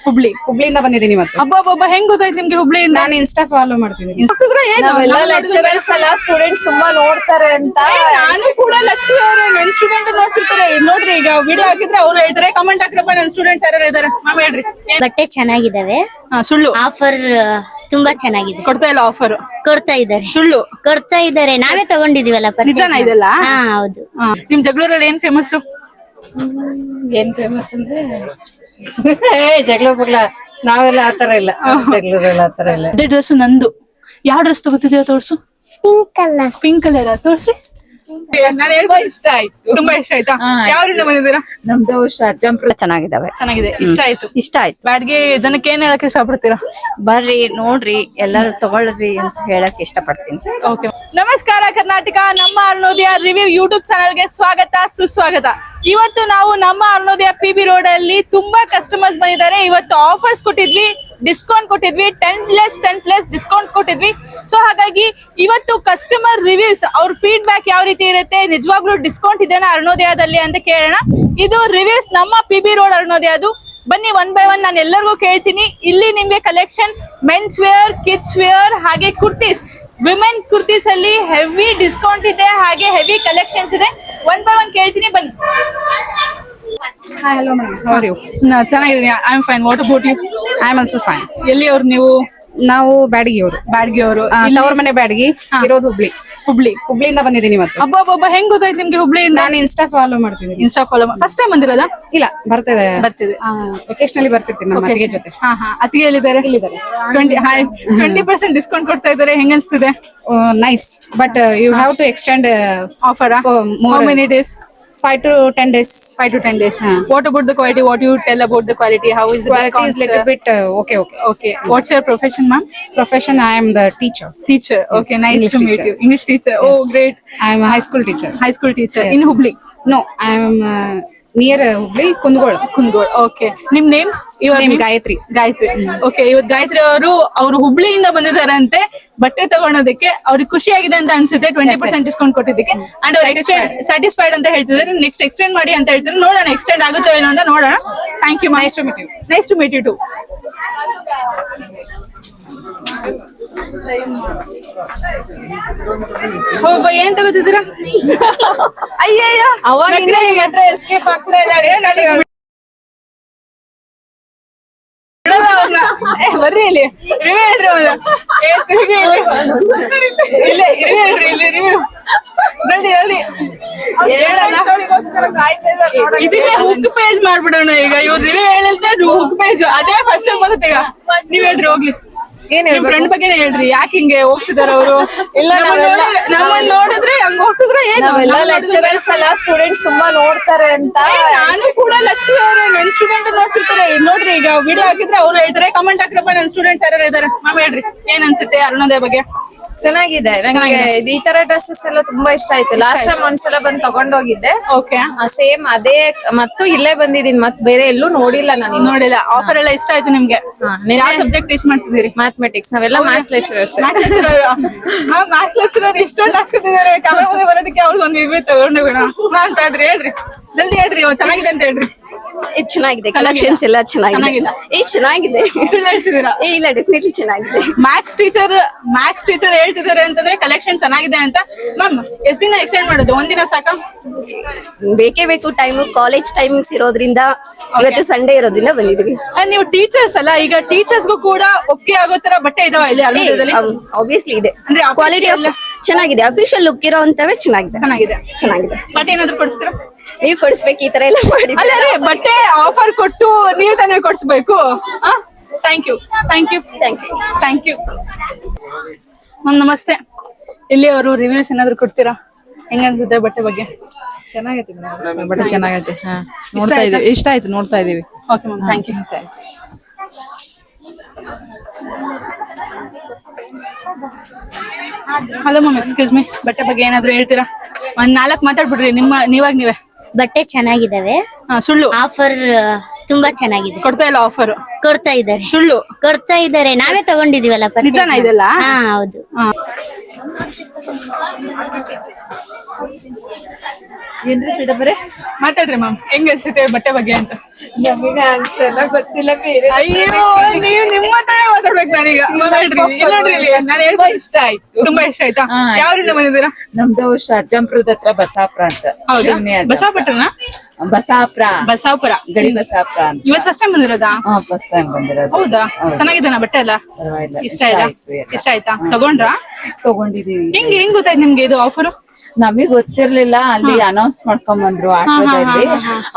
ಹುಬ್ಳಿಯಿಂದ ಬಂದಿದ್ದೀನಿ ಇವತ್ತು. ಹಬ್ಬ ಹೆಂಗ್ ಗೊತ್ತಾಯ್ತು ನಿಮ್ಗೆ ಹುಬ್ಳಿಯಿಂದ? ನಾನು ಇನ್ಸ್ಟಾ ಫಾಲೋ ಮಾಡ್ತೀನಿ. ಲೆಕ್ಚರರ್ಸ್ ಎಲ್ಲ ಸ್ಟೂಡೆಂಟ್ಸ್ ತುಂಬಾ ನೋಡ್ತಾರೆ ಅಂತ. ನಾನು ಕೂಡ ಲೆಕ್ಚರರ್, ನನ್ ಸ್ಟೂಡೆಂಟ್ ನೋಡ್ತಿರ್ತಾರೆ. ನೋಡ್ರಿ ಈಗ ವಿಡಿಯೋ ಹಾಕಿದ್ರೆ ಅವ್ರು ಹೇಳ್ತಾರೆ, ಕಮೆಂಟ್ ಹಾಕ್ರಪ್ಪ ನನ್ ಸ್ಟೂಡೆಂಟ್ಸ್ ಯಾರು ಇದಾರೆ. ಮಾಮ್ ಹೇಳ್ರಿ. ಬಟ್ಟೆ ಚೆನ್ನಾಗಿದಾವೆ, ಸುಳ್ಳು. ಆಫರ್ ತುಂಬಾ ಚೆನ್ನಾಗಿದೆ. ಕೊಡ್ತಾ ಇಲ್ಲ ಆಫರ್, ಕೊಡ್ತಾ ಇದಾರೆ. ಸುಳ್ಳು. ಕೊಡ್ತಾ ಇದಾರೆ, ನಾವೇ ತಗೊಂಡಿದೀವಲ್ಲ. ನಿಜನಾ ಇದೆಲ್ಲ? ಹಾ ಹೌದು. ನಿಮ್ ಜಗಳೂರಲ್ಲಿ ಏನ್ ಫೇಮಸ್? ಏನ್ ಫೇಮಸ್ ಅಂದ್ರೆ ಜಗಳ ನಾವೆಲ್ಲ ಆತರ ಇಲ್ಲ, ಜಗಳೂರೆಲ್ಲ ಆತರ ಇಲ್ಲ. ಅದೇ ಡ್ರೆಸ್ ನಂದು. ಯಾವ ಡ್ರೆಸ್ ತಗೋತಿದ್ಯಾ ತೋರ್ಸು. ಪಿಂಕ್ ಕಲರ್ ತೋರ್ಸಿ. ನಾನು ಹೇಳ್ಬೋದು, ಇಷ್ಟ ಆಯ್ತು, ತುಂಬಾ ಇಷ್ಟ ಆಯ್ತಾ? ಯಾವ್ರಿಂದ ಬಂದಿದ್ದೀರಾ? ನಮ್ದು ಜಂಪ್ರ ಚೆನ್ನಾಗಿದಾವೆ, ಚೆನ್ನಾಗಿದೆ, ಇಷ್ಟ ಆಯ್ತು. ಇಷ್ಟ ಆಯ್ತು. ಬ್ಯಾಡ್ಗೆ ಜನಕ್ಕೆ ಏನ್ ಹೇಳಕ್ ಇಷ್ಟಪಡ್ತೀರಾ? ಬರ್ರಿ ನೋಡ್ರಿ, ಎಲ್ಲರೂ ತಗೊಳ್ರಿ ಅಂತ ಹೇಳಕ್ ಇಷ್ಟಪಡ್ತೀನಿ. ಓಕೆ, ನಮಸ್ಕಾರ ಕರ್ನಾಟಕ. ನಮ್ಮ ಅರುಣೋದಯ ರಿವ್ಯೂ ಯೂಟ್ಯೂಬ್ ಚಾನಲ್ಗೆ ಸ್ವಾಗತ, ಸುಸ್ವಾಗತ. ಇವತ್ತು ನಾವು ನಮ್ಮ ಅರುಣೋದಯ PB ರೋಡ್ ಅಲ್ಲಿ ತುಂಬಾ ಕಸ್ಟಮರ್ಸ್ ಬಂದಿದ್ದಾರೆ. ಇವತ್ತು ಆಫರ್ಸ್ ಕೊಟ್ಟಿದ್ವಿ, ಡಿಸ್ಕೌಂಟ್ ಕೊಟ್ಟಿದ್ವಿ, 10+10+ ಡಿಸ್ಕೌಂಟ್ ಕೊಟ್ಟಿದ್ವಿ. ಸೊ ಹಾಗಾಗಿ ಇವತ್ತು ಕಸ್ಟಮರ್ ರಿವ್ಯೂಸ್, ಅವ್ರ ಫೀಡ್ಬ್ಯಾಕ್ ಯಾವ ರೀತಿ ಇರುತ್ತೆ, ನಿಜವಾಗ್ಲೂ ಡಿಸ್ಕೌಂಟ್ ಇದೆನಾ ಅರುಣೋದಯದಲ್ಲಿ ಅಂತ ಕೇಳೋಣ. ಇದು ರಿವ್ಯೂಸ್ ನಮ್ಮ PB ರೋಡ್ ಅರುಣೋದಯದು. ಬನ್ನಿ ಒನ್ ಬೈ ಒನ್ ನಾನು ಎಲ್ಲರಿಗೂ ಕೇಳ್ತೀನಿ. ಇಲ್ಲಿ ನಿಮ್ಗೆ collection men's wear, kids wear, ಹಾಗೆ ಕುರ್ತೀಸ್, ವಿಮೆನ್ ಕುರ್ತೀಸ್ ಅಲ್ಲಿ ಹೆವಿ ಡಿಸ್ಕೌಂಟ್ ಇದೆ, ಹಾಗೆ ಹೆವಿ ಕಲೆಕ್ಷನ್ಸ್ ಇದೆ. ಒನ್ ಬೈ ಒನ್ ಕೇಳ್ತೀನಿ, ಬನ್ನಿ. Hi, hello madam. How are you? ಚೆನ್ನಾಗಿದ್ದೀನಿ. I am fine. What about you? I am also fine. ಎಲ್ಲಿ ಅವ್ರು ನೀವು? ನಾವು ಬ್ಯಾಡಗಿಯವರು. ಬ್ಯಾಡ್ಗೆ ಅವರು. ತವರ ಮನೆ ಬ್ಯಾಡಗಿ, ಇರೋದು ಹುಬ್ಳಿಯಿಂದ ಬಂದಿದ್ದೀನಿ ಇವತ್ತು. ಹಬ್ಬ ಹೆಂಗ್ ಗೊತ್ತಾಯ್ತು ನಿಮ್ಗೆ ಹುಬ್ಳಿಯಿಂದ? ನಾನು ಇನ್ಸ್ಟಾ ಫಾಲೋ ಮಾಡ್ತೀನಿ. ಇನ್ಸ್ಟಾ ಫಾಲೋ ಫಸ್ಟ್ ಟೈಮ್ ಬಂದಿರೋದಾ? ಇಲ್ಲ, ಬರ್ತಿದೆ. ವೆಕೇಶನಲ್ಲಿ ಬರ್ತಿರ್ತೀನಿ ನಮ್ಮ ಅತ್ತಿಗೆ ಜೊತೆ. ಅತ್ತಿಗೆ ಹೇಳಿದ್ದಾರೆ 20% ಡಿಸ್ಕೌಂಟ್ ಕೊಡ್ತಾ ಇದ್ದಾರೆ. ಹೆಂಗ್ ಅನ್ಸ್ತಿದೆ? Nice, but you have to extend offer. How many days? 5 to 10 days. 5 to 10 days. What about the quality? What you tell about the quality? How is the Quality discount? is little bit okay. What's your profession, ma'am? Profession, I am the teacher. Teacher. Okay, nice English to meet teacher. you. English teacher. Yes. Oh, great. I am a high school teacher. High school teacher. Yes. In Hubli? No, I am near Hubli, Kundgold. Okay. Nim name? Your name Gayatri. Okay, ಇವತ್ತು ಗಾಯತ್ರಿ ಅವರು ಹುಬ್ಳಿಯಿಂದ ಬಂದಿದ್ದಾರಂತೆ ಬಟ್ಟೆ ತಗೊಳೋದಕ್ಕೆ. ಅವ್ರಿಗೆ ಖುಷಿ ಆಗಿದೆ ಅಂತ ಅನ್ಸುತ್ತೆ 20% discount ಕೊಟ್ಟಿದ್ದಕ್ಕೆ. And ಅವ್ರು ಎಕ್ಸ್ಟೆಂಡ್ ಸ್ಯಾಟಿಸ್ಫೈಡ್ ಅಂತ ಹೇಳ್ತಿದ್ದಾರೆ. ನೆಕ್ಸ್ಟ್ ಎಕ್ಸ್ಟೆಂಡ್ ಮಾಡಿ ಅಂತ ಹೇಳ್ತಾರೆ. ನೋಡೋಣ ಎಕ್ಸ್ಟೆಂಡ್ ಆಗುತ್ತೋ ಏನೋ ಅಂತ ನೋಡೋಣ. Thank you. Nice to meet you too. ಏನ್ ತಗೋತಿದ್ದೀರಾ? ಅಯ್ಯಯ್ಯ, ಅವಾಗಿಂದ ಈಗ ಹತ್ರ ಎಸ್ಕೇಪ್ ಆಗ್ತಾ ಇದ್ದಾಳೆ. ಬರ್ರಿ ಇಲ್ಲಿ ರಿವ್ಯೂ ಹೇಳ್ರಿ. ಇದನ್ನೇ ಹುಕ್ ಪೇಜ್ ಮಾಡ್ಬಿಡೋಣ ಈಗ. ಇವ್ರು ರಿವ್ಯೂ ಹೇಳಿದ್ರೆ ಹುಕ್ ಪೇಜ್ ಅದೇ ಫಸ್ಟ್ ಟೈಮ್ ಬರುತ್ತೆ. ಈಗ ನೀವ್ ಹೇಳ್ರಿ, ಹೋಗ್ಲಿ. ನಿಮ್ ಫ್ರೆಂಡ್ ಬಗ್ಗೆ ಹೇಳ್ರಿ, ಯಾಕೆ ಹಿಂಗೆ ಹೋಗ್ತಿದಾರ ಅವರು? ಇಲ್ಲ, ನಮ್ಮನ್ನ ನೋಡಿದ್ರೆ ಹಂಗ ಹೋಗ್ತಿದ್ರೆ ಏನು? ಲೆಕ್ಚರರ್ಸ್ ಎಲ್ಲ ಸ್ಟೂಡೆಂಟ್ಸ್ ತುಂಬಾ ನೋಡ್ತಾರೆ ಅಂತ. ನಾನು ಕೂಡ ಲೆಕ್ಚರರ್, ನನ್ ಸ್ಟೂಡೆಂಟ್ ನೋಡ್ತಿರ್ತಾರೆ. ನೋಡ್ರಿ ಈಗ ವಿಡಿಯೋ ಹಾಕಿದ್ರೆ ಅವ್ರು ಹೇಳ್ತಾರೆ, ಕಮೆಂಟ್ ಹಾಕ್ರಪ್ಪ ನನ್ ಸ್ಟೂಡೆಂಟ್ಸ್ ಯಾರು ಇದಾರೆ. ಮಾಮ್ ಹೇಳ್ರಿ, ಏನ್ ಅನ್ಸುತ್ತೆ ಅರುಣೋದಯ ಬಗ್ಗೆ? ಚೆನ್ನಾಗಿದೆ. ನಂಗೆ ಈ ತರ ಡ್ರೆಸ್ಸಸ್ ಎಲ್ಲ ತುಂಬಾ ಇಷ್ಟ ಆಯ್ತು. ಲಾಸ್ಟ್ ಟೈಮ್ ಒಂದ್ಸಲ ಬಂದ್ ತಗೊಂಡೋಗಿದ್ದೆ. ಓಕೆ, ಸೇಮ್ ಅದೇ ಮತ್ತು ಇಲ್ಲೇ ಬಂದಿದ್ದೀನಿ. ಮತ್ ಬೇರೆ ಎಲ್ಲೂ ನೋಡಿಲ್ಲ ನಾನು. ನೋಡಿಲ್ಲ. ಆಫರ್ ಎಲ್ಲ ಇಷ್ಟ ಆಯ್ತು ನಿಮ್ಗೆ? ಯಾವ ಸಬ್ಜೆಕ್ಟ್ ಟೀಚ್ ಮಾಡ್ತಿದ್ದೀರಿ? ಮ್ಯಾಥಮೆಟಿಕ್ಸ್. ನಾವೆಲ್ಲ ಮ್ಯಾಥ್ಸ್ ಲೆಕ್ಚರರ್ಸ್. ಮ್ಯಾಥ್ಸ್ ಲೆಕ್ಚರರ್ ಇಷ್ಟೊಂದು ಹಾಸ್ಕೊತಿದ್ದಾರೆ. ಕ್ಯಾಮೆರಾ ಮುಂದೆ ಬರೋದಕ್ಕೆ ಅವ್ರಿಗೆ ಒಂದು ಇವೆ ತಗೊಂಡು ಬಿಡ ಅಂತ ಹೇಳ್ರಿ. ಜಲ್ದಿ ಹೇಳ್ರಿ, ಚೆನ್ನಾಗಿದೆ ಅಂತ ಹೇಳ್ರಿ. ಇದು ಚೆನ್ನಾಗಿದೆ, ಕಲೆಕ್ಷನ್ಸ್ ಎಲ್ಲ ಚೆನ್ನಾಗಿದೆ. ಚೆನ್ನಾಗಿದೆ. ಸುಳ್ಳು ಹೇಳ್ತಿದ್ದೀರಾ? ಇಲ್ಲ, ಡೆಫಿನೆಟ್ಲಿ ಚೆನ್ನಾಗಿದೆ. ಮ್ಯಾಥ್ಸ್ ಟೀಚರ್ ಹೇಳ್ತಿದ್ದಾರೆ ಅಂತಂದ್ರೆ ಕಲೆಕ್ಷನ್ ಚೆನ್ನಾಗಿದೆ ಅಂತ. ಮ್ಯಾಮ್, ಎಷ್ಟ್ ದಿನ ಎಕ್ಸ್ಟೆಂಡ್ ಮಾಡೋದು? ಒಂದಿನ ಸಾಕ? ಬೇಕೇ ಬೇಕು. ಟೈಮ್ ಕಾಲೇಜ್ ಟೈಮಿಂಗ್ಸ್ ಇರೋದ್ರಿಂದ, ಇವತ್ತು ಸಂಡೇ ಇರೋದ್ರಿಂದ ಬಂದಿದ್ವಿ. ನೀವು ಟೀಚರ್ಸ್ ಅಲ್ಲ, ಈಗ ಟೀಚರ್ಸ್ಗೂ ಕೂಡ ಒಪ್ಪಿಗೆ ಆಗೋ ತರ ಬಟ್ಟೆ ಇದಾವ ಇಲ್ಲಿ ಅರುಣೋದಯದಲ್ಲಿ? ಆಬ್ವಿಯಸ್ಲಿ ಇದೆ. ಅಂದ್ರೆ ಕ್ವಾಲಿಟಿ ಚೆನ್ನಾಗಿದೆ. ಅಫಿಷಿಯಲ್ ಲುಕ್ ಇರೋ ಅಂತವೇ ಚೆನ್ನಾಗಿದೆ. ಬಟ್ಟೆ ಏನಾದ್ರು ಕೊಡಿಸ್ತೀರಾ? ನೀವು ಕೊಡಿಸ್ಬೇಕು. ಈ ತರ ಎಲ್ಲ ಮಾಡಿ ಅಲ್ಲೇ ಬಟ್ಟೆ ಆಫರ್ ಕೊಟ್ಟು ನೀವು ತಾನೇ ಕೊಡಿಸ್ಬೇಕು. Thank you. ಮ್ಯಾಮ್ ನಮಸ್ತೆ. ಇಲ್ಲಿ ಅವರು ರಿವ್ಯೂಸ್ ಏನಾದ್ರು ಕೊಡ್ತೀರಾ? ಹೆಂಗ ಅನ್ಸುತ್ತೆ ಬಟ್ಟೆ ಬಗ್ಗೆ? ಚೆನ್ನಾಗೈತೆ ಬಟ್ಟೆ, ಚೆನ್ನಾಗೈತೆ. ನೋಡ್ತಾ ಇದೀವಿ, ಇಷ್ಟ ಆಯ್ತು, ನೋಡ್ತಾ ಇದೀವಿ. Okay ma'am, thank you. Hello ma'am, excuse me, ಬಟ್ಟೆ ಬಗ್ಗೆ ಏನಾದ್ರು ಹೇಳ್ತೀರಾ? ಒಂದ್ 4 ಮಾತಾಡ್ಬಿಡ್ರಿ ನೀವೇ. ಬಟ್ಟೆ ಚೆನ್ನಾಗಿದಾವೆ, ಸುಳ್ಳು. ಆಫರ್ ತುಂಬಾ ಚೆನ್ನಾಗಿದೆ. ಕೊಡ್ತಾ ಇಲ್ಲ ಆಫರ್? ಕೊಡ್ತಾ ಇದಾರೆ. ಸುಳ್ಳು. ಕೊಡ್ತಾ ಇದಾರೆ, ನಾವೇ ತಗೊಂಡಿದೀವಲ್ಲ. ನಿಜನಾ ಇದೆಲ್ಲ? ಹಾ ಹೌದು. ಏನ್ರಿ ಮೇಡಮ್ರೆ ಮಾತಾಡ್ರಿ ಮ್ಯಾಮ್ ಹೆಂಗ್ ಅನ್ಸುತ್ತೆ ಬಟ್ಟೆ ಬಗ್ಗೆ ಅಂತ. ನಮಗೆ ಅಷ್ಟೆಲ್ಲ ಗೊತ್ತಿಲ್ಲ ಬೇರೆ. ಅಯ್ಯೋ ನೀವು ನಿಮ್ಮ ಹತ್ರನೇ ಮಾತಾಡ್ಬೇಕು ನಾನೀಗ. ಮಾತಾಡ್ರಿ ಇಲ್ಲಿ ನೋಡ್ರಿ ಇಲ್ಲಿ ನಾನು ತುಂಬಾ ಇಷ್ಟ ಆಯ್ತು. ತುಂಬಾ ಇಷ್ಟ ಆಯ್ತಾ? ಯಾವ್ರಿಂದ ಬಂದಿದ್ದೀರಾ? ನಮ್ದು ಶಾಜಂಪುರದ ಹತ್ರ ಬಸಾಪುರ ಅಂತ. ಹೌದಾ ಬಸಾಪಟ್ಟಣ ಬಸಾಪುರ ಗಡಿ ಬಸಾಪುರ ಅಂತ. ಇವತ್ತು ಫಸ್ಟ್ ಟೈಮ್ ಬಂದಿರೋದಾ? ಫಸ್ಟ್ ಟೈಮ್ ಬಂದಿರೋದು. ಹೌದಾ ಚೆನ್ನಾಗಿದ್ದಾನ ಬಟ್ಟೆ ಎಲ್ಲ? ಪರವಾಗಿಲ್ಲ. ಇಷ್ಟ ಆಯ್ತಾ? ತಗೊಂಡ್ರಾ? ತಗೊಂಡಿದೀವಿ. ಹೆಂಗ್ ಗೊತ್ತಾಯ್ತು ನಿಮ್ಗೆ ಇದು ಆಫರ್? ನಮಗ್ ಗೊತ್ತಿರ್ಲಿಲ್ಲ, ಅಲ್ಲಿ ಅನೌನ್ಸ್ ಮಾಡ್ಕೊಂಡ್ ಬಂದ್ರು ಆಟೋದಲ್ಲಿ,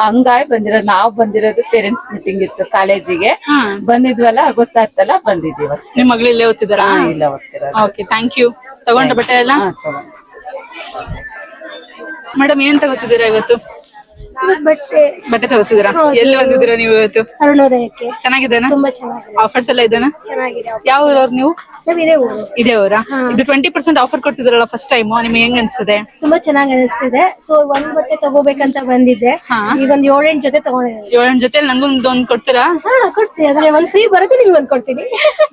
ಹಂಗಾಗಿ ಬಂದಿರೋದು. ನಾವ್ ಬಂದಿರೋದು ಪೇರೆಂಟ್ಸ್ ಮೀಟಿಂಗ್ ಇತ್ತು ಕಾಲೇಜಿಗೆ, ಬಂದಿದ್ವಲ್ಲ ಗೊತ್ತಾಗ್ತಲ್ಲ ಬಂದಿದೀವಿ ಅಷ್ಟೇ. ನಿಮ್ ಮಗಳು ಇಲ್ಲೇ ಓದ್ತಿದಾರಾ? ಇಲ್ಲ ಓದ್ತಿರೋದು. Okay thank you. ತಗೊಂಡ್ರ ಬಟ್ಟೆ ಎಲ್ಲ? ಮೇಡಮ್ ಏನ್ ತಗೋತಿದ್ದೀರಾ ಇವತ್ತು? ಬಟ್ಟೆ ತಗೋತಿದ್ದೀರಾ? ಎಲ್ಲಿ ಬಂದಿದ್ದೀರಾ ನೀವು ಇವತ್ತು? ಅರುಣೋದಯಕ್ಕೆ. ಚೆನ್ನಾಗಿದ್ದೇನಾ? ತುಂಬಾ ಚೆನ್ನಾಗಿದೆ. ಆಫರ್ಸ್ ಎಲ್ಲ ಇದೇನಾ? ಚೆನ್ನಾಗಿದೆ. ಯಾವ ಊರವ್ರು ನೀವು? ಇದೇ ಊರು. ಇದೇ ಊರಾ? ಇದು 20% ಆಫರ್ ಕೊಡ್ತಿದ್ರಲ್ಲ ಫಸ್ಟ್ ಟೈಮ್, ನಿಮ್ಗೆ ಹೆಂಗ್ ಅನ್ಸ್ತದೆ? ತುಂಬಾ ಚೆನ್ನಾಗಿ ಅನಿಸ್ತಿದೆ. ಸೊ ಒಂದ್ ಬಟ್ಟೆ ತಗೋಬೇಕಂತ ಬಂದಿದ್ದೆ, ಈಗ ಒಂದ್ 7-8 ಜೊತೆ ತಗೊಂಡಿದ್ದೀನಿ. 7 ಜೊತೆ ನಂಗೊಂದು ಒಂದ್ ಕೊಡ್ತೀರಾ? ಕೊಡ್ತೀನಿ. ಅದ್ರಲ್ಲಿ ಒಂದ್ ಫ್ರೀ ಬರುತ್ತೆ, ನಿಮ್ಗೆ ಒಂದ್ ಕೊಡ್ತೀನಿ.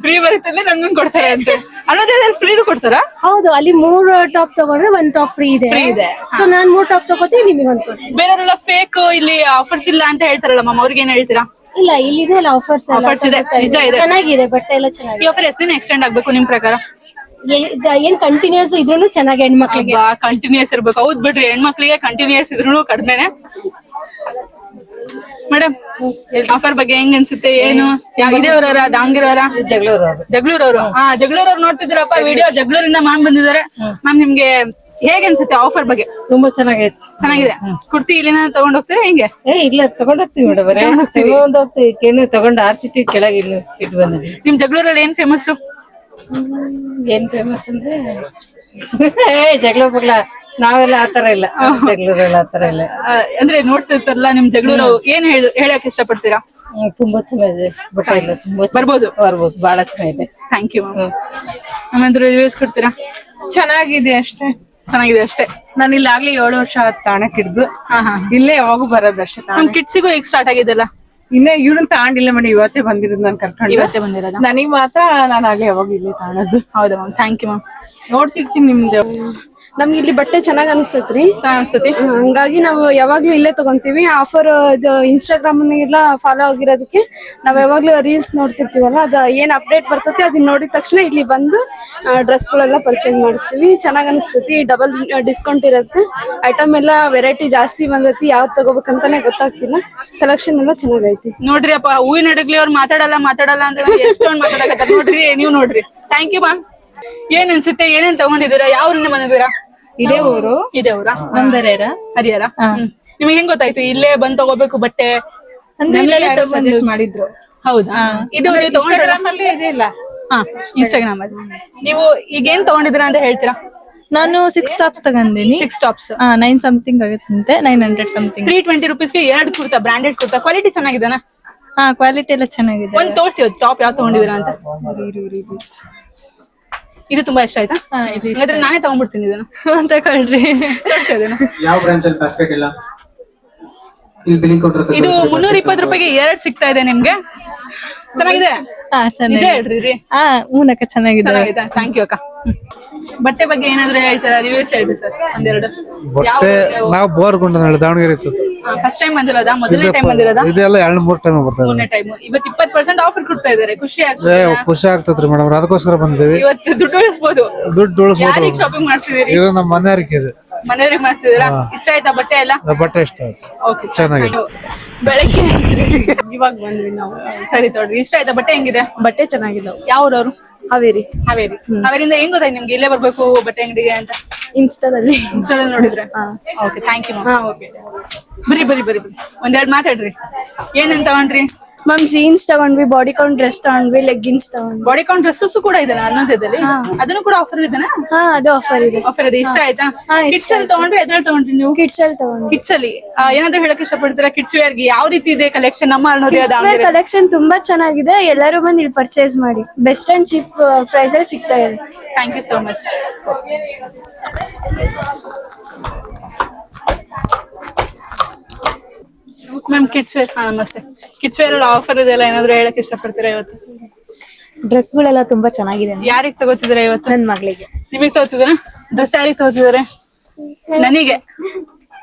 ಫ್ರೀ ಬರುತ್ತೆ ನಂಗೊಂದು ಕೊಡ್ತಾರೆ ಅಂತೆ. ಅನ್ನೋದ್ರಲ್ಲಿ ಫ್ರೀ ಕೊಡ್ತಾರಾ? ಹೌದು, ಅಲ್ಲಿ 3 ಟಾಪ್ ತಗೊಂಡ್ರೆ 1 ಟಾಪ್ ಫ್ರೀ ಇದೆ. ಸೊ ನಾನ್ 3 ಟಾಪ್ ತಗೋತೀನಿ, ನಿಮಗೆ ಒಂದ್ ಕೊಡ್ತೀನಿ. ಬೇರೆಯವರೆಲ್ಲ ಫೇಕ್, ಇಲ್ಲಿ ಆಫರ್ಸ್ ಇಲ್ಲ ಅಂತ ಹೇಳ್ತಾರಲ್ಲ ಮ್ಯಾಮ್, ಅವ್ರಿಗೆ ಏನ್ ಹೇಳ್ತೀರಾ? ಇಲ್ಲ, ಇಲ್ಲಿ ಇದೆ ಆಫರ್ಸ್. ಆಫರ್ಸ್ ಇದೆ, ನಿಜ ಇದೆ. ಚೆನ್ನಾಗಿದೆ, ಬಟ್ಟೆ ಎಲ್ಲ ಈ ಚೆನ್ನಾಗಿದೆ. ಆಫರ್ ಎಷ್ಟು ದಿನ ಎಕ್ಸ್ಟೆಂಡ್ ಆಗ್ಬೇಕು ನಿಮ್ ಪ್ರಕಾರ? ಏನ್ ಕಂಟಿನ್ಯೂಸ್ ಇದ್ರೂ ಚೆನ್ನಾಗಿ ಹೆಣ್ಮಕ್ಳಿಗೆ. ಕಂಟಿನ್ಯೂಸ್ ಇರ್ಬೇಕು. ಹೌದ್ ಬಿಡ್ರಿ, ಹೆಣ್ಮಕ್ಳಿಗೆ ಕಂಟಿನ್ಯೂಸ್ ಇದ್ರು ಕಡಿಮೆನೆ. ಮೇಡಮ್ ಆಫರ್ ಬಗ್ಗೆ ಹೆಂಗ್ ಅನ್ಸುತ್ತೆ? ಏನು ಇದೇವ್ರವರ ದಾವಣಗೆರೆಯವರ? ಜಗಳೂರವ್ರು. ಜಗಳೂರವ್ರು ನೋಡ್ತಿದ್ದೀರಪ್ಪ ವಿಡಿಯೋ, ಜಗಳೂರಿಂದ ಮ್ಯಾಮ್ ಬಂದಿದ್ದಾರೆ. ಮ್ಯಾಮ್ ನಿಮ್ಗೆ ಹೇಗ್ ಅನ್ಸುತ್ತೆ ಆಫರ್ ಬಗ್ಗೆ? ತುಂಬಾ ಚೆನ್ನಾಗಿದೆ. ಕುರ್ತಿ ಇಲ್ಲಿನ ತಗೊಂಡ್ ಹೋಗ್ತೀರಾ ಹೆಂಗೆ? ಇಲ್ಲ ತಗೊಂಡ್ ಹೋಗ್ತೀವಿ ಮೇಡಮ್. ತಗೊಂಡ್ RCT ಕೆಳಗೆ ಇನ್ನು ಇಟ್ಟು ಬಂದಿದ್ದೀವಿ. ನಿಮ್ ಜಗಳೂರಲ್ಲಿ ಏನ್ ಫೇಮಸ್? ಏನ್ ಫೇಮಸ್ ಅಂದ್ರೆ ಜಗಳ ಬಗ್ಲ ನಾವೆಲ್ಲ ಆತರ ಇಲ್ಲ, ಜಗಳೂರೆಲ್ಲ ಆತರ ಇಲ್ಲ. ಅಂದ್ರೆ ನೋಡ್ತಿರ್ತಾರಲ್ಲ ನಿಮ್ ಜಗಳೂರು, ಏನ್ ಹೇಳಕ್ ಇಷ್ಟಪಡ್ತೀರಾ? ತುಂಬಾ ಚೆನ್ನಾಗಿದೆ ಬಟ್ಟೆ ಎಲ್ಲ, ತುಂಬಾ ಬರ್ಬೋದು ಬಹಳ ಚೆನ್ನಾಗಿದೆ. Thank you ma'am. ಆಮೇಲೆ ರಿವ್ಯೂಸ್ ಕೊಡ್ತೀರಾ? ಚೆನ್ನಾಗಿದೆ ಅಷ್ಟೇ. ನಾನು ಇಲ್ಲಿ ಆಗ್ಲಿ 7 ವರ್ಷ ತಾಣಕ್ ಹಿಡ್ದು ಇಲ್ಲೇ ಯಾವಾಗೂ ಬರೋದಷ್ಟೇ. ನಮ್ ಕಿಡ್ಸಿಗೂ ಈಗ ಸ್ಟಾರ್ಟ್ ಆಗಿದೆಲ್ಲ. ಇನ್ನ ಇವ್ರನ್ನ ತಗೊಂಡಿಲ್ಲ ಮೇಡಮ್, ಇವತ್ತೇ ಬಂದಿರೋದು. ನಾನು ಕರ್ಕೊಂಡು ಇವತ್ತೇ ಬಂದಿರೋದ? ನನಗ್ ಮಾತ್ರ ನಾನು ಆಗ್ಲೇ ಯಾವಾಗ ಇಲ್ಲಿ ತಗೊಳೋದು. ಹೌದಾ ಮ್ಯಾಮ್, ಥ್ಯಾಂಕ್ ಯು ಮ್ಯಾಮ್. ನೋಡ್ತಿರ್ತೀನಿ ನಿಮ್ದು. ನಮ್ಗೆ ಇಲ್ಲಿ ಬಟ್ಟೆ ಚೆನ್ನಾಗ್ ಅನಿಸ್ತೈತ್ರಿ. ಅನ್ಸ್ತತಿ. ಹಂಗಾಗಿ ನಾವು ಯಾವಾಗ್ಲೂ ಇಲ್ಲೇ ತಗೊಂತೀವಿ. ಆಫರ್ ಇದು ಇನ್ಸ್ಟಾಗ್ರಾಮ್ ಎಲ್ಲ ಫಾಲೋ ಆಗಿರೋದಕ್ಕೆ ನಾವ್ ಯಾವಾಗ್ಲೂ ರೀಲ್ಸ್ ನೋಡ್ತಿರ್ತೀವಲ್ಲ, ಅದ ಏನ್ ಅಪ್ಡೇಟ್ ಬರ್ತೈತಿ ಅದನ್ನ ನೋಡಿದ ತಕ್ಷಣ ಇಲ್ಲಿ ಬಂದು ಡ್ರೆಸ್ಗಳೆಲ್ಲ ಪರ್ಚೇಸ್ ಮಾಡಿಸ್ತೀವಿ. ಚೆನ್ನಾಗ್ ಅನಿಸ್ತೈತಿ. ಡಬಲ್ ಡಿಸ್ಕೌಂಟ್ ಇರುತ್ತೆ. ಐಟಮ್ ಎಲ್ಲ ವೆರೈಟಿ ಜಾಸ್ತಿ ಬಂದೈತಿ, ಯಾವ್ದು ತಗೋಬೇಕಂತಾನೆ ಗೊತ್ತಾಗ್ತಿಲ್ಲ. ಕಲೆಕ್ಷನ್ ಎಲ್ಲ ಚೆನ್ನಾಗೈತಿ. ನೋಡ್ರಿ ಅಪ್ಪ, ಹೂವಿನ ಅಡಗ್ಲಿ ಅವ್ರು ಮಾತಾಡಲ್ಲ ಅಂತ ಎಷ್ಟೊಂದು ಮಾತಾಡಕತ್ತಾರ. ನೋಡ್ರಿ, ನೀವು ನೋಡ್ರಿ. Thank you ma'am. ಏನ್ ಅನ್ಸುತ್ತೆ? ಏನೇನ್ ತಗೊಂಡಿದ್ದೀರಾ? ಯಾವ ಊರಿಂದ ಬಂದಿದ್ದೀರಾ? ಇದೇ ಊರು. ಇದೇ ಊರಾ? ಹರಿಹರ. ನಿಮ್ಗೆ ಹೆಂಗ್ ಗೊತ್ತಾಯ್ತು ಇಲ್ಲೇ ಬಂದ್ ತಗೋಬೇಕು ಬಟ್ಟೆ? ಸಜೆಸ್ಟ್ ಮಾಡಿದ್ರು. ಹೌದಾ? ಇದು ಇನ್ಸ್ಟಾಗ್ರಾಮ್ ಅಲ್ಲಿ ನೀವು ಈಗೇನ್ ತಗೊಂಡಿದ್ದೀರಾ ಅಂತ ಹೇಳ್ತೀರಾ? ನಾನು 6 ಟಾಪ್ಸ್ ತಗೊಂಡಿನಿ. 6 ಟಾಪ್ಸ್ 9 ಸಮಥಿಂಗ್ ಆಗುತ್ತಂತೆ, 900 ಸಮಥಿಂಗ್. 320 ರೂಪೀಸ್ಗೆ 2 ಕುರ್ತಾ, ಬ್ರಾಂಡೆಡ್ ಕುರ್ತಾ. ಕ್ವಾಲಿಟಿ ಚೆನ್ನಾಗಿದೆನಾ? ಕ್ವಾಲಿಟಿ ಎಲ್ಲ ಚೆನ್ನಾಗಿದೆ. ಒಂದ್ ತೋರ್ಸಿ ಟಾಪ್ ಯಾವ ತಗೊಂಡಿದ್ದೀರಾ ಅಂತ. ಇದು ತುಂಬಾ ಇಷ್ಟ ಆಯ್ತಾ? ಹಾಗಾದ್ರೆ ನಾನೇ ತಗೊಂಡ್ಬಿಡ್ತೀನಿ ಇದನ್ನ. ತಗೊಳ್ರಿ. ಯಾವ ಬ್ರಾಂಚ್ ಅಲ್ಲಿ ಬಾಸ್ಕೆಟ್ ಇಲ್ಲ? ಇಲ್ಲಿ ಬಿಲ್ಲಿಂಗ್ ಕೌಂಟರ್ ಇದು 320 ರೂಪಾಯಿಗೆ 2 ಸಿಗ್ತಾ ಇದೆ ನಿಮ್ಗೆ. ಚೆನ್ನಾಗಿದೆ. ಚೆನ್ನಾಗಿದೆ. ಹೇಳ್ರಿ. ಮೂಲಕ ಚೆನ್ನಾಗಿದೆ. ಥ್ಯಾಂಕ್ ಯು ಅಕ್ಕ. ಬಟ್ಟೆ ಬಗ್ಗೆ ಏನಾದ್ರು ಹೇಳ್ತಾರಾ? ರಿವ್ಯೂಸ್ ಹೇಳ್ರಿ ಸರ್ ಒಂದೆರಡು. ಬಟ್ಟೆ ನಾವು ಬೋರ್ಗೊಂಡು ದಾವಣಗೆರೆ ಇತ್ತು. ಫಸ್ಟ್ ಟೈಮ್ ಬಂದಿರೋದಾ? ಮೊದಲನೇ ಟೈಮ್ ಬಂದಿರೋದಾ? ಇದೆಲ್ಲ 2-3 ಟೈಮ್ ಬರ್ತದೆ. ಮೂರನೇ ಟೈಮ್. ಇವತ್ತು 20% ಆಫರ್ ಕೊಡ್ತಾ ಇದಾರೆ. ಖುಷಿ ಆಗ್ತದೆ. ಖುಷಿ ಆಗ್ತದ್ರಿ ಮೇಡಮ್, ಅದಕ್ಕೋಸ್ಕರ ಬಂದಿದ್ದೀವಿ. ಇವತ್ತು ದುಡ್ಡು ಉಳಿಸಬಹುದು. ದುಡ್ಡು ಉಳಿಸಬಹುದು. ಯಾರಿಗೆ ಶಾಪಿಂಗ್ ಮಾಡ್ತಿದ್ದೀರಿ? ಇದು ನಮ್ಮ ಮನೆಯವರಿಗೆ ಇದೆ. ಮನೆಯವ್ರಿಗೆ ಮಾಡ್ತಿದ್ದೀರಾ? ಇಷ್ಟ ಆಯ್ತಾ ಬಟ್ಟೆ ಎಲ್ಲ? ಬಟ್ಟೆ ಇಷ್ಟ ಆಯ್ತು. ಓಕೆ, ಚೆನ್ನಾಗಿದೆ. ಬೆಳಗ್ಗೆ ಇವಾಗ ಬಂದ್ವಿ ನಾವು. ಸರಿ ತಗೊಳ್ರಿ. ಇಷ್ಟ ಆಯ್ತಾ ಬಟ್ಟೆ? ಹೆಂಗಿದೆ? ಬಟ್ಟೆ ಚೆನ್ನಾಗಿದೆ. ಯಾವ ಊರವ್ರು? ಹಾವೇರಿ. ಹಾವೇರಿಂದ ಹೆಂಗ್ ಗೊತ್ತಾಯ್ತು ನಿಮ್ಗೆ ಇಲ್ಲೇ ಬರ್ಬೇಕು ಬಟ್ಟೆ ಅಂಗಡಿಗೆ ಅಂತ? ಇನ್ಸ್ಟಾದಲ್ಲಿ ನೋಡಿದ್ರೆ. Okay, thank you ma'am. Okay, ಬರ್ರಿ. ಒಂದೆರಡು ಮಾತಾಡ್ರಿ. ಏನೇನ್ ತಗೊಂಡ್ರಿ? ಮ್ಯಾಮ್ ಜೀನ್ಸ್ ತಗೊಂಡ್ವಿ, ಬಾಡಿ ಕೌಂಟ್ ಡ್ರೆಸ್ ತಗೊಂಡ್ವಿ, ಲೆಗ್ಗಿನ್ಸ್ ತಗೊಂಡ್ವಿ. ಬಾಡಿ ಕೌಂಟ್ ಡ್ರೆಸ್ಸಸ್ ಕೂಡ ಇದೆ ಅನ್ನೋದಲ್ಲಿ. ಅದನ್ನು ಕೂಡ ಆಫರ್ ಇದೆನಾ? ಅದು ಆಫರ್ ಇದೆ. ಆಫರ್ ಇದೆ. ಇಷ್ಟ ಆಯ್ತಾ? ಕಿಡ್ಸ್ ಅಲ್ಲಿ ತಗೊಂಡ್ರೆ ಎದ್ರಲ್ಲಿ ತಗೊಂಡ್ರಿ ನೀವು? ಕಿಡ್ಸ್ ಅಲ್ಲಿ ತಗೊಂಡ್ವಿ. ಕಿಡ್ಸ್ ಅಲ್ಲಿ ಏನಾದ್ರು ಹೇಳಕ್ ಇಷ್ಟಪಡ್ತೀರಾ? ಕಿಡ್ಸ್ ವೇರ್ಗೆ ಯಾವ ರೀತಿ ಇದೆ ಕಲೆಕ್ಷನ್? ನಮ್ಮ ಅರುಣೋದಯ ಕಲೆಕ್ಷನ್ ತುಂಬಾ ಚೆನ್ನಾಗಿದೆ. ಎಲ್ಲರೂ ಬಂದು ಇಲ್ಲಿ ಪರ್ಚೇಸ್ ಮಾಡಿ. ಬೆಸ್ಟ್ ಅಂಡ್ ಚೀಪ್ ಪ್ರೈಸ್ ಅಲ್ಲಿ ಸಿಗ್ತಾ ಇದೆ. Thank you so much. Ma'am kids wear. ನಮಸ್ತೆ. ಕಿಡ್ಸ್ ವೇರ್ ಅಲ್ಲಿ ಆಫರ್ ಇದೆಲ್ಲ, ಏನಾದ್ರು ಹೇಳಕ್ ಇಷ್ಟಪಡ್ತೀರಾ ಇವತ್ತು? ಡ್ರೆಸ್ಗಳೆಲ್ಲ ತುಂಬಾ ಚೆನ್ನಾಗಿದೆ. ಯಾರಿಗ್ ತಗೋತಿದಾರೆ ಇವತ್ತು? ನನ್ ಮಗಳಿಗೆ. ನಿಮಗ್ ತಗೋತಿದಾರ? ಡ್ರೆಸ್ ಯಾರಿಗ್ ತಗೋತಿದಾರೆ? ನನಗೆ.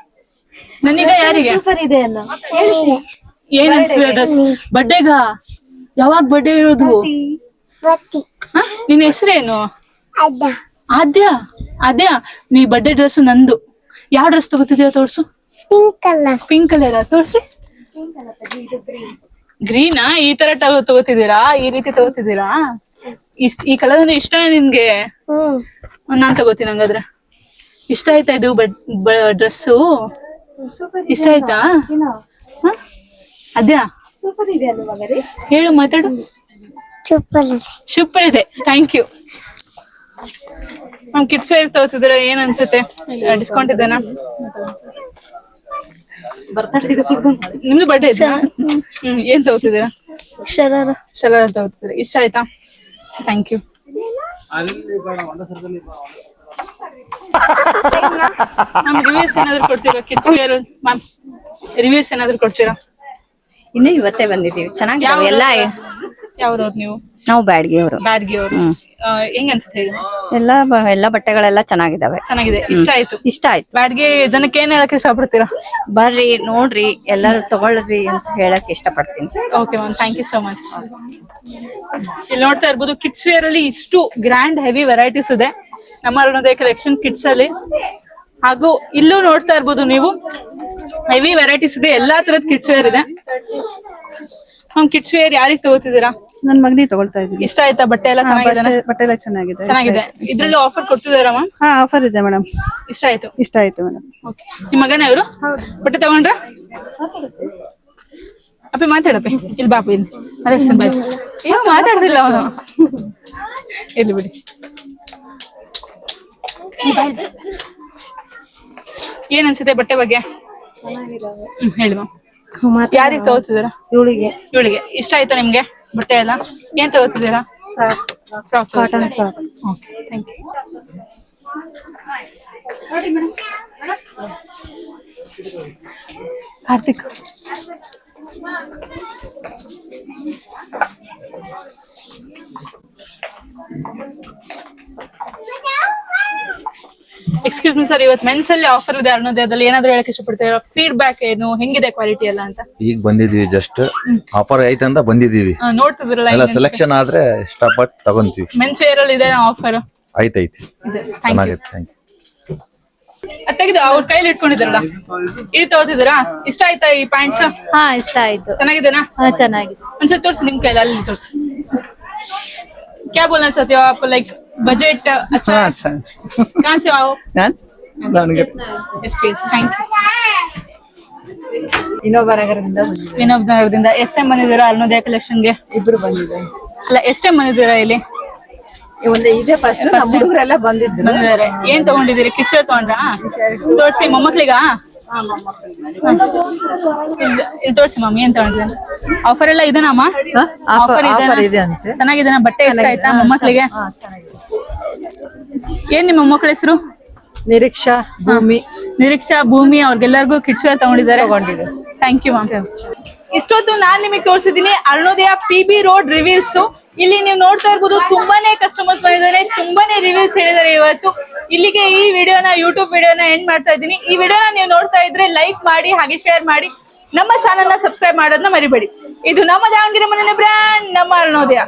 ನನಗ ಯಾರಿಗೆ ಸೂಪರ್ ಇದೆ ಅಲ್ಲ. ಏನ್ ಅನ್ಸಿದೆ ಡ್ರೆಸ್? ಬರ್ಡೇಗ? ಯಾವಾಗ ಬರ್ಡೇ ಇರೋದು? ನಿನ್ ಹೆಸರೇನು? ಆದ್ಯ. ಆದ್ಯ, ನೀ ಬರ್ಡೇ ಡ್ರೆಸ್ ನಂದು. ಯಾವ ಡ್ರೆಸ್ ತಗೋತಿದ್ಯಾ ತೋರ್ಸು. ಪಿಂಕ್ ಕಲರ್ ತೋರ್ಸಿ. ಗ್ರೀನಾ? ಈ ತರ ತಗೋತಿದ್ದೀರಾ? ಈ ರೀತಿ ತಗೋತಿದ್ದೀರಾ? ಈ ಕಲರ್ ಅಂದ್ರೆ ಇಷ್ಟ ನಿನ್ಗೆ? ನಾನ್ ತಗೋತೀನಿ ಹಂಗಾದ್ರೆ. ಇಷ್ಟ ಆಯ್ತಾ ಇದು ಡ್ರೆಸ್ಸು? ಇಷ್ಟ ಆಯ್ತಾ? ಅದ್ಯಾ ಸೂಪರ್ ಇದೆ ಅಲ್ವಾ ಮಗರೇ? ಹೇಳು, ಮಾತಾಡು. ಸೂಪರ್ ಇದೆ, ಥ್ಯಾಂಕ್ ಯು. ನಮ್ ಕಿಡ್ಸ್ ವೇರ್ ತಗೋತಿದ್ರ, ಏನ್ ಅನ್ಸುತ್ತೆ? ಡಿಸ್ಕೌಂಟ್ ಇದೆನಾ? ನಿಮ್ದು ಬರ್ಡೇ ಇದೆ? ಏನ್ ತಗೋತಿದ್ದೀರಾ? ಶರಾರ ತಗೋತಿದ್ದೀರಾ. ಇಷ್ಟ ಆಯ್ತಾ? Thank you. ನಮ್ ರಿವ್ಯೂಸ್ ಏನಾದ್ರು ಕೊಡ್ತೀರಾ? ಕಿಡ್ಸ್ ವೇರ್ ಮ್ಯಾಮ್ ರಿವ್ಯೂಸ್ ಏನಾದ್ರು ಕೊಡ್ತೀರಾ? ಇನ್ನು ಇವತ್ತೇ ಬಂದಿದ್ದೀವಿ. ಚೆನ್ನಾಗಿದ್ದಾವೆ ಎಲ್ಲ. ಯಾವ್ದವ್ರು ನೀವು? ನಾವು ಬ್ಯಾಡ್ಗೆ ಅವರು. ಬ್ಯಾಡ್ಗೆ ಅವರು. ಹೆಂಗ್ ಅನ್ಸುತ್ತೆ ಹೇಳಿ? ಎಲ್ಲ ಬಟ್ಟೆಗಳೆಲ್ಲ ಚೆನ್ನಾಗಿದ್ದಾವೆ. ಚೆನ್ನಾಗಿದೆ, ಇಷ್ಟ ಆಯ್ತು. ಇಷ್ಟ ಆಯ್ತು. ಬ್ಯಾಡ್ಗೆ ಜನಕ್ಕೆ ಏನ್ ಹೇಳಕ್ ಇಷ್ಟಪಡ್ತೀರಾ? ಬರ್ರಿ ನೋಡ್ರಿ, ಎಲ್ಲರೂ ತಗೊಳ್ರಿ ಅಂತ ಹೇಳಕ್ ಇಷ್ಟಪಡ್ತೀನಿ. Okay ma'am, thank you so much. ಇಲ್ಲಿ ನೋಡ್ತಾ ಇರ್ಬೋದು, ಕಿಡ್ಸ್ ವೇರ್ ಅಲ್ಲಿ ಇಷ್ಟು ಗ್ರ್ಯಾಂಡ್ ಹೆವಿ ವೆರೈಟೀಸ್ ಇದೆ ನಮ್ಮ ಅರುಣೋದಯ ಕಲೆಕ್ಷನ್ ಕಿಡ್ಸ್ ಅಲ್ಲಿ. ಹಾಗೂ ಇಲ್ಲೂ ನೋಡ್ತಾ ಇರ್ಬೋದು ನೀವು, ಹೆವಿ ವೆರೈಟೀಸ್ ಇದೆ, ಎಲ್ಲಾ ತರದ ಕಿಡ್ಸ್ ವೇರ್ ಇದೆ. ಕಿಡ್ಸ್ ವೇರ್ ಯಾರಿಗೆ ತಗೋತಿದ್ದೀರಾ? ನನ್ ಮಗನಿಗೆ ತಗೊಳ್ತಾ ಇದ್ದೀನಿ. ಇಷ್ಟ ಆಯ್ತಾ? ಬಟ್ಟೆ ಎಲ್ಲ ಚೆನ್ನಾಗಿದೆ? ಬಟ್ಟೆ ಎಲ್ಲ ಚೆನ್ನಾಗಿದೆ. ಚೆನ್ನಾಗಿದೆ. ಇದ್ರಲ್ಲಿ ಆಫರ್ ಕೊಡ್ತಿದಾರ ಮ್ಯಾಮ್? ಹಾ, ಆಫರ್ ಇದೆ ಮೇಡಮ್. ಇಷ್ಟ ಆಯ್ತು? ಇಷ್ಟ ಆಯ್ತು ಮೇಡಮ್. ಓಕೆ. ನಿಮ್ಮ ಮಗನೇ ಅವರು ಬಟ್ಟೆ ತಗೊಂಡ್ರ? ಅಪ್ಪಿ ಮಾತಾಡಪ್ಪಿ. ಇಲ್ಲಿ ಬಾಪು, ಇಲ್ಲಿ ಮಾತಾಡ್ತೀನಿ ಬಾಯ್. ಏನೋ ಮಾತಾಡ್ತಿಲ್ಲ ಅವನು. ಇಲ್ಲಿ ಬಿಡಿ. ಏನ್ ಅನ್ಸುತ್ತೆ ಬಟ್ಟೆ ಬಗ್ಗೆ? ಹೇಳಿ ಮ್ಯಾಮ್. ಯಾರಿಗೆ ತಗೋತಿದ್ದೀರಾ? ಇವಳಿಗೆ. ಇಷ್ಟ ಆಯ್ತಾ ನಿಮ್ಗೆ ಬಟ್ಟೆ ಎಲ್ಲ? ಏನ್ ತಗೋತಿದ್ದೀರಾ? Frock. Cotton frock. Okay, thank you. Karthik, excuse me sir, ಇವತ್ತು ಮೆನ್ಸ್ ಅಲ್ಲಿ ಆಫರ್ ಇದೆ ಅರುಣೋದಯದಲ್ಲಿ, ಏನಾದ್ರು ಹೇಳಕ್ ಇಷ್ಟಪಡ್ತೀರಾ? ಫೀಡ್ಬ್ಯಾಕ್ ಏನು, ಹೆಂಗಿದೆ ಕ್ವಾಲಿಟಿ ಎಲ್ಲ ಅಂತ? ಈಗ ಬಂದಿದೀವಿ, ಜಸ್ಟ್ ಆಫರ್ ಐತೆ ಅಂತ ಬಂದಿದೀವಿ. ನೋಡ್ತಿದ್ರಲ್ಲ, ಎಲ್ಲ ಸೆಲೆಕ್ಷನ್ ಆದ್ರೆ ಇಷ್ಟಪಟ್ಟು ತಗೊಂತೀವಿ. ಮೆನ್ಸ್ ವೇರ್ ಅಲ್ಲಿ ಇದೆ ಆಫರ್? ಐತೈತಿ, ಚೆನ್ನಾಗೈತೆ. Thank you. ತೆಗೆದು ಅವ್ರ ಕೈಲಿ ಇಟ್ಕೊಂಡಿದ್ರಲ್ಲ, ಇದು ತಗೋತಿದ್ದೀರಾ? ಇಷ್ಟ ಆಯ್ತಾ ಈ ಪ್ಯಾಂಟ್ಸ್? ಹಾ, ಇಷ್ಟ ಆಯ್ತು. ಚೆನ್ನಾಗಿದೆನಾ? ಹಾ, ಚೆನ್ನಾಗಿದೆ. ಒಂದ್ಸಲ ತೋರ್ಸಿ ನಿಮ್ ಕೈಲಿ, ಅಲ್ಲಿ ತೋರ್ಸಿ. क्या बोलना चाहते हो आप? लाइक बजट अच्छा है? कहाँ से आओ? Thank you. ವಿನೋಬ್ ನಗರದಿಂದ. ಎಷ್ಟ್ ಟೈಮ್ ಬಂದಿದ್ದೀರಾ ಅರುಣೋದಯ ಕಲೆಕ್ಷನ್ಗೆ? ಇಬ್ರು ಬಂದಿದ್ದಾರೆ. ಅಲ್ಲ, ಎಷ್ಟ್ ಟೈಮ್ ಬಂದಿದ್ದೀರಾ ಇಲ್ಲಿ? ಇದೆ ಫಸ್ಟ್ ಹುಡುಗರೆಲ್ಲ ಬಂದಿದ್ದಾರೆ. ಏನ್ ತಗೊಂಡಿದ್ದೀರಿ? Kids wear ತಗೊಂಡ್ರಾ? ತೋರ್ಸಿ. ಮೊಮ್ಮಕ್ಳಿಗ? ಇಲ್ಲಿ ತೋರ್ಸಿ ಮಮ್ಮಿ, ಏನ್ ತಗೊಂಡ್ರಿ? ಆಫರ್ ಎಲ್ಲ ಇದೆನಮ್ಮ? ಆಫರ್ ಇದೆ ಅಂತೆ. ಚೆನ್ನಾಗಿದೆನಾ? ಬಟ್ಟೆ ಇಷ್ಟ ಆಯ್ತಾ ಮೊಮ್ಮಕ್ಳಿಗೆ? ಏನ್ ನಿಮ್ಮ ಮೊಮ್ಮಕ್ಳ ಹೆಸರು? ನಿರೀಕ್ಷಾ, ಭೂಮಿ. ನಿರೀಕ್ಷಾ, ಭೂಮಿ ಅವ್ರಿಗೆಲ್ಲರಿಗೂ ಕಿಡ್ಸ್ ವೇರ್ ತಗೊಂಡಿದ್ದಾರೆ. Thank you ma'am. ಇಷ್ಟೊತ್ತು ನಾನ್ ನಿಮಗೆ ತೋರಿಸಿದೀನಿ ಅರುಣೋದಯ PB ರೋಡ್ ರಿವ್ಯೂಸ್. ಇಲ್ಲಿ ನೀವು ನೋಡ್ತಾ ಇರ್ಬೋದು, ತುಂಬಾನೇ ಕಸ್ಟಮರ್ಸ್ ಬಂದಿದ್ದಾರೆ, ತುಂಬಾನೇ ರಿವ್ಯೂಸ್ ಹೇಳಿದ್ದಾರೆ ಇವತ್ತು. ಇಲ್ಲಿಗೆ ಈ ವಿಡಿಯೋನ, ಯೂಟ್ಯೂಬ್ ವಿಡಿಯೋನ ಎಂಡ್ ಮಾಡ್ತಾ ಇದ್ದೀನಿ. ಈ ವಿಡಿಯೋನ ನೀವು ನೋಡ್ತಾ ಇದ್ರೆ ಲೈಕ್ ಮಾಡಿ, ಹಾಗೆ ಶೇರ್ ಮಾಡಿ, ನಮ್ಮ ಚಾನೆಲ್ ನ ಸಬ್ಸ್ಕ್ರೈಬ್ ಮಾಡೋದನ್ನ ಮರಿಬೇಡಿ. ಇದು ನಮ್ಮ ದಾವಣಗೆರೆ ಮನೆ ಬ್ರ್ಯಾಂಡ್, ನಮ್ಮ ಅರುಣೋದಯ.